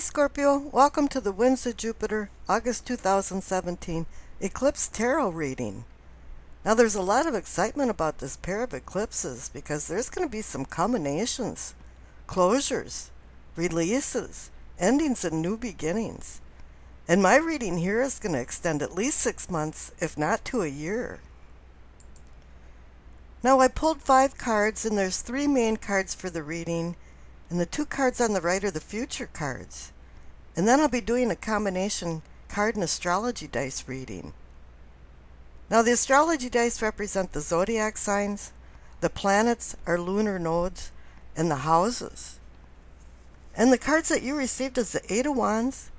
Scorpio, welcome to the Winds of Jupiter, August 2017 Eclipse Tarot reading. Now there's a lot of excitement about this pair of eclipses because there's going to be some culminations, closures, releases, endings and new beginnings. And my reading here is going to extend at least 6 months, if not to a year. Now I pulled 5 cards and there's 3 main cards for the reading. And the 2 cards on the right are the future cards. And then I'll be doing a combination card and astrology dice reading. Now the astrology dice represent the zodiac signs, the planets are lunar nodes, and the houses. And the cards that you received is the 8 of Wands,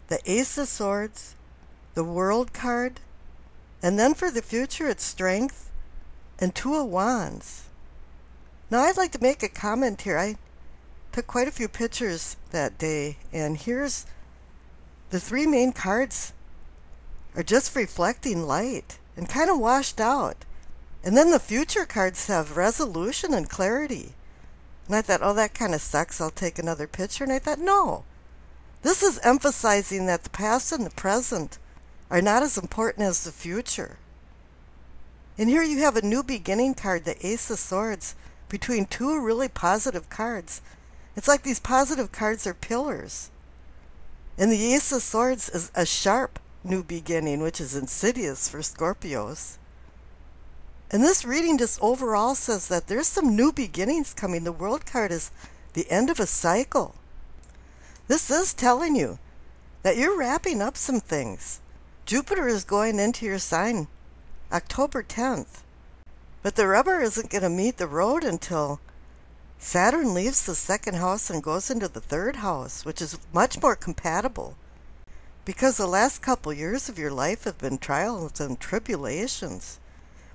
the Ace of Swords, the World card, and then for the future it's Strength and 2 of Wands. Now I'd like to make a comment here. I took quite a few pictures that day, and here's the 3 main cards are just reflecting light and kind of washed out. And then the future cards have resolution and clarity. And I thought, oh, that kind of sucks. I'll take another picture. And I thought, no. This is emphasizing that the past and the present are not as important as the future. And here you have a new beginning card, the Ace of Swords, between 2 really positive cards. It's like these positive cards are pillars. And the Ace of Swords is a sharp new beginning, which is insidious for Scorpios. And this reading just overall says that there's some new beginnings coming. The World card is the end of a cycle. This is telling you that you're wrapping up some things. Jupiter is going into your sign October 10th. But the rubber isn't going to meet the road until Saturn leaves the 2nd house and goes into the 3rd house, which is much more compatible because the last couple years of your life have been trials and tribulations.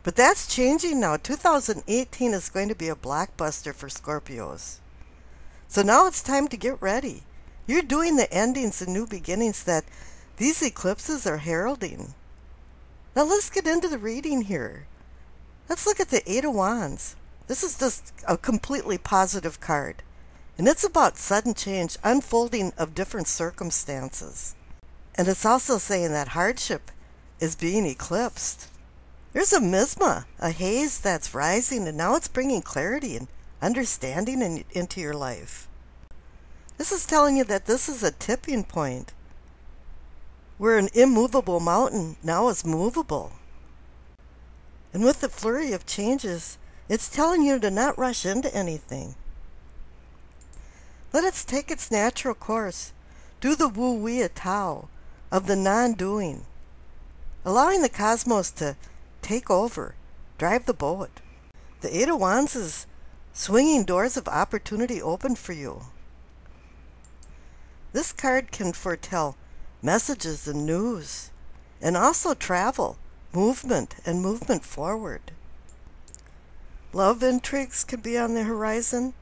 But that's changing now. 2018 is going to be a blockbuster for Scorpios. So now it's time to get ready. You're doing the endings and new beginnings that these eclipses are heralding. Now let's get into the reading here. Let's look at the 8 of Wands. This is just a completely positive card. And it's about sudden change, unfolding of different circumstances. And it's also saying that hardship is being eclipsed. There's a miasma, a haze that's rising, and now it's bringing clarity and understanding into your life. This is telling you that this is a tipping point where an immovable mountain now is movable. And with the flurry of changes, it's telling you to not rush into anything. Let it take its natural course. Do the wu-wei tao of the non-doing, allowing the cosmos to take over, drive the boat. The 8 of Wands is swinging doors of opportunity open for you. This card can foretell messages and news, and also travel, movement, and movement forward. Love intrigues can be on the horizon.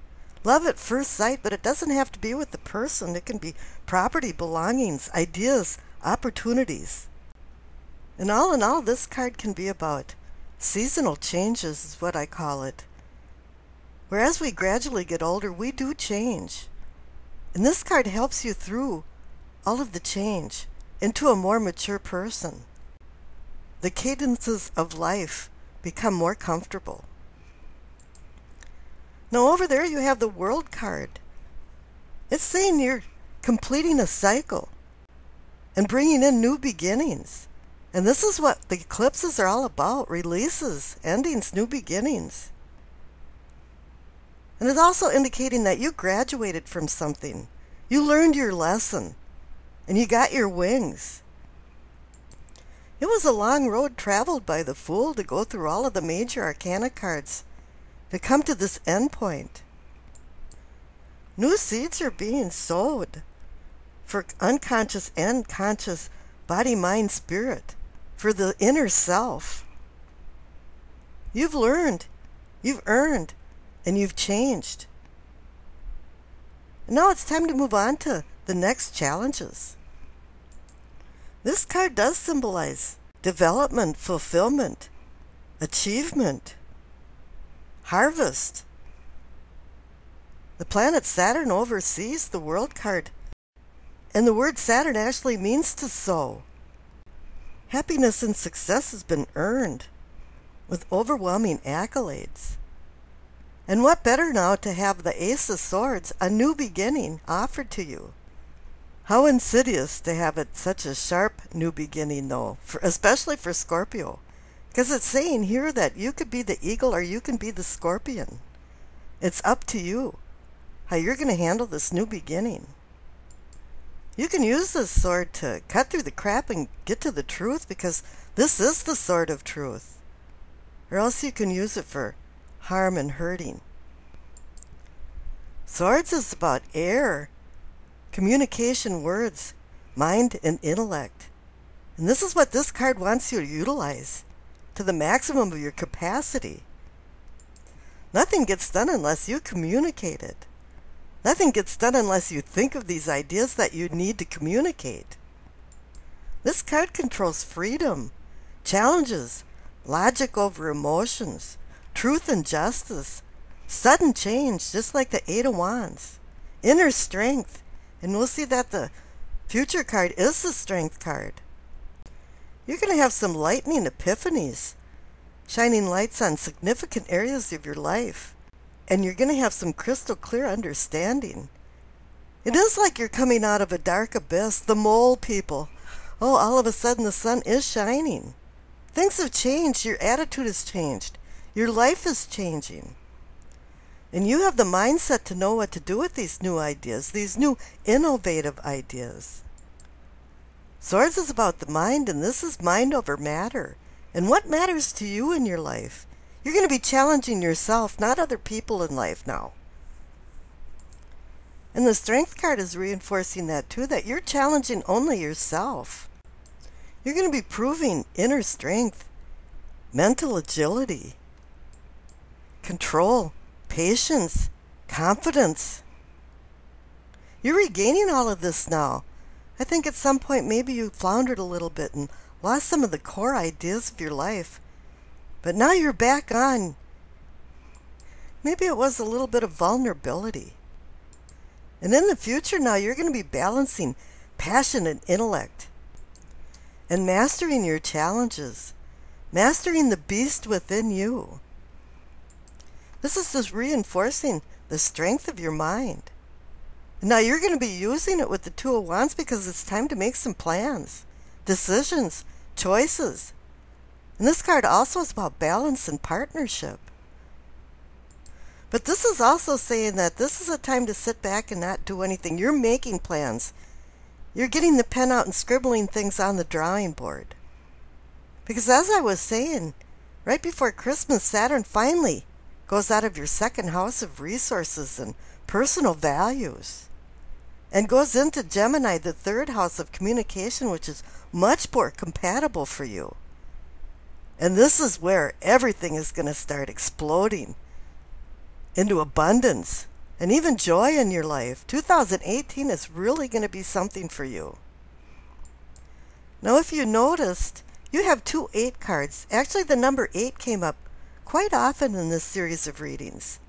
Love at first sight, but it doesn't have to be with the person. It can be property, belongings, ideas, opportunities. And all in all, this card can be about seasonal changes, is what I call it. Whereas we gradually get older, we do change. And this card helps you through all of the change into a more mature person. The cadences of life become more comfortable. Now over there you have the World card. It's saying you're completing a cycle and bringing in new beginnings. And this is what the eclipses are all about, releases, endings, new beginnings. And it's also indicating that you graduated from something. You learned your lesson and you got your wings. It was a long road traveled by the Fool to go through all of the major arcana cards to come to this end point. New seeds are being sowed for unconscious and conscious body, mind, spirit, for the inner self. You've learned, you've earned, and you've changed. And now it's time to move on to the next challenges. This card does symbolize development, fulfillment, achievement, harvest. The planet Saturn oversees the World card And the word Saturn actually means to sow. Happiness and success has been earned with overwhelming accolades. And what better now to have the Ace of Swords, a new beginning, offered to you? How insidious to have it such a sharp new beginning, though, especially for Scorpio. Because it's saying here that you could be the eagle or you can be the scorpion. It's up to you how you're going to handle this new beginning. You can use this sword to cut through the crap and get to the truth, because this is the sword of truth. Or else you can use it for harm and hurting. Swords is about air, communication, words, mind, and intellect. And this is what this card wants you to utilize to the maximum of your capacity. Nothing gets done unless you communicate it. Nothing gets done unless you think of these ideas that you need to communicate. This card controls freedom, challenges, logic over emotions, truth and justice, sudden change, just like the Eight of Wands, inner strength. And we'll see that the future card is the strength card. You're going to have some lightning epiphanies, shining lights on significant areas of your life. And you're going to have some crystal clear understanding. It is like you're coming out of a dark abyss, the mole people. Oh, all of a sudden the sun is shining. Things have changed. Your attitude has changed. Your life is changing. And you have the mindset to know what to do with these new ideas, these new innovative ideas. Swords is about the mind, and this is mind over matter. And what matters to you in your life? You're going to be challenging yourself, not other people in life now. And the Strength card is reinforcing that too, that you're challenging only yourself. You're going to be proving inner strength, mental agility, control, patience, confidence. You're regaining all of this now. I think at some point maybe you floundered a little bit and lost some of the core ideas of your life. But now you're back on. Maybe it was a little bit of vulnerability. And in the future now, you're going to be balancing passion and intellect. And mastering your challenges. Mastering the beast within you. This is just reinforcing the strength of your mind. And now you're going to be using it with the Two of Wands, because it's time to make some plans, decisions, choices. And this card also is about balance and partnership. But this is also saying that this is a time to sit back and not do anything. You're making plans. You're getting the pen out and scribbling things on the drawing board. Because as I was saying, right before Christmas, Saturn finally goes out of your second house of resources and personal values and goes into Gemini, the third house of communication, which is much more compatible for you. And this is where everything is going to start exploding into abundance and even joy in your life. 2018 is really going to be something for you. Now, if you noticed, you have 2 8 cards. Actually, the number 8 came up quite often in this series of readings.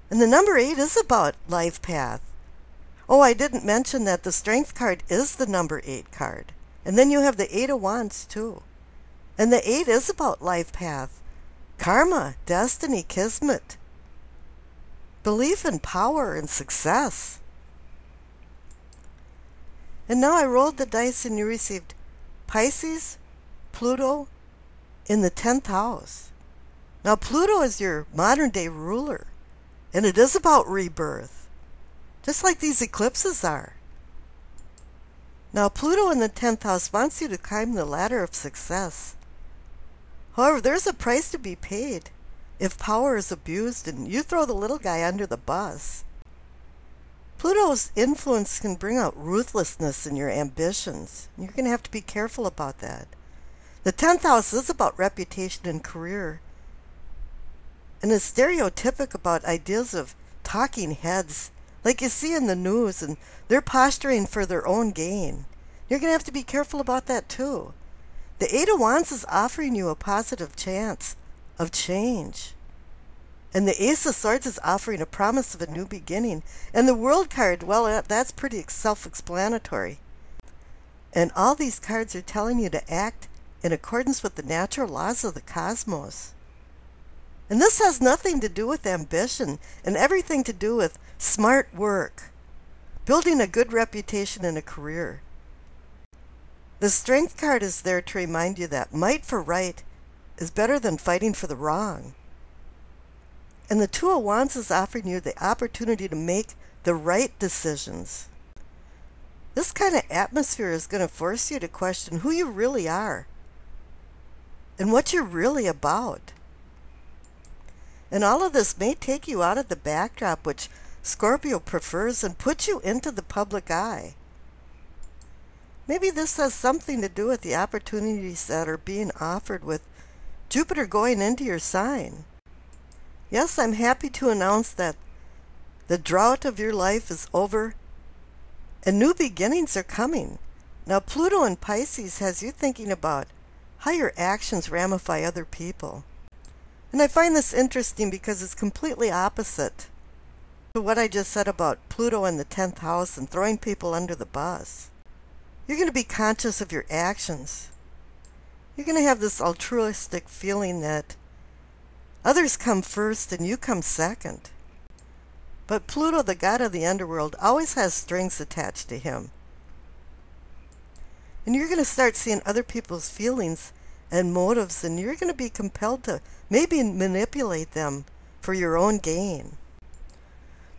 And the number 8 is about life path. Oh, I didn't mention that the Strength card is the number 8 card. And then you have the 8 of Wands too. And the 8 is about life path, karma, destiny, kismet, belief in power and success. And now I rolled the dice and you received Pisces, Pluto in the 10th house. Now Pluto is your modern day ruler, and it is about rebirth, just like these eclipses are. Now Pluto in the 10th house wants you to climb the ladder of success. However, there's a price to be paid if power is abused and you throw the little guy under the bus. Pluto's influence can bring out ruthlessness in your ambitions. You're going to have to be careful about that. The 10th house is about reputation and career, and is stereotypic about ideas of talking heads, like you see in the news, and they're posturing for their own gain. You're going to have to be careful about that too. The 8 of Wands is offering you a positive chance of change. And the Ace of Swords is offering a promise of a new beginning. And the World card, well, that's pretty self-explanatory. And all these cards are telling you to act in accordance with the natural laws of the cosmos. And this has nothing to do with ambition and everything to do with smart work, building a good reputation in a career. The Strength card is there to remind you that might for right is better than fighting for the wrong. And the Two of Wands is offering you the opportunity to make the right decisions. This kind of atmosphere is going to force you to question who you really are and what you're really about. And all of this may take you out of the backdrop which Scorpio prefers and put you into the public eye. Maybe this has something to do with the opportunities that are being offered with Jupiter going into your sign. Yes, I'm happy to announce that the drought of your life is over and new beginnings are coming. Now, Pluto in Pisces has you thinking about how your actions ramify other people. And I find this interesting because it's completely opposite to what I just said about Pluto in the 10th house and throwing people under the bus. You're going to be conscious of your actions. You're going to have this altruistic feeling that others come first and you come second. But Pluto, the god of the underworld, always has strings attached to him. And you're going to start seeing other people's feelings and motives, and you're going to be compelled to maybe manipulate them for your own gain.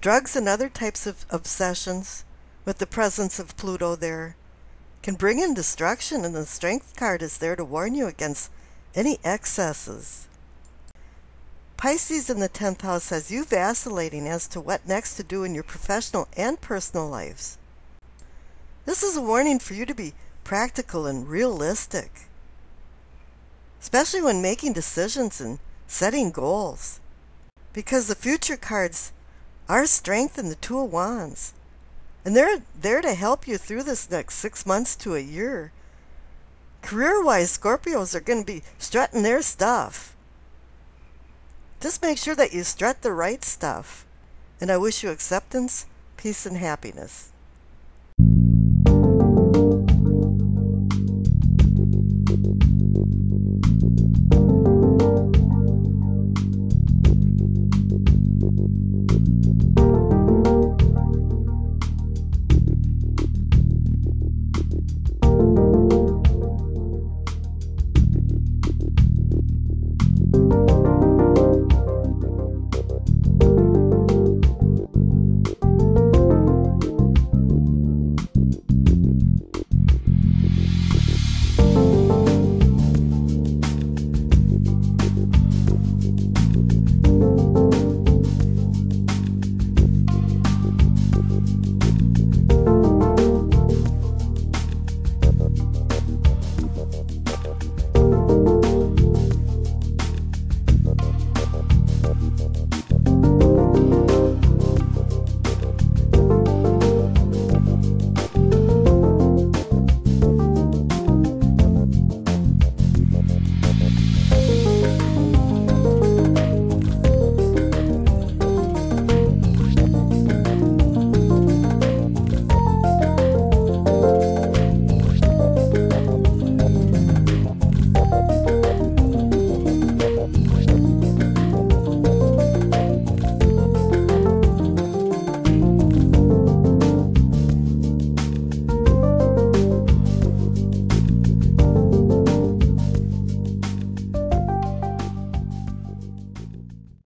Drugs and other types of obsessions, with the presence of Pluto there, can bring in destruction, and the Strength card is there to warn you against any excesses. Pisces in the 10th house has you vacillating as to what next to do in your professional and personal lives. This is a warning for you to be practical and realistic, especially when making decisions and setting goals, because the future cards are Strength and the Two of Wands, and they're there to help you through this next 6 months to a year. Career-wise, Scorpios are going to be strutting their stuff. Just make sure that you strut the right stuff. And I wish you acceptance, peace, and happiness.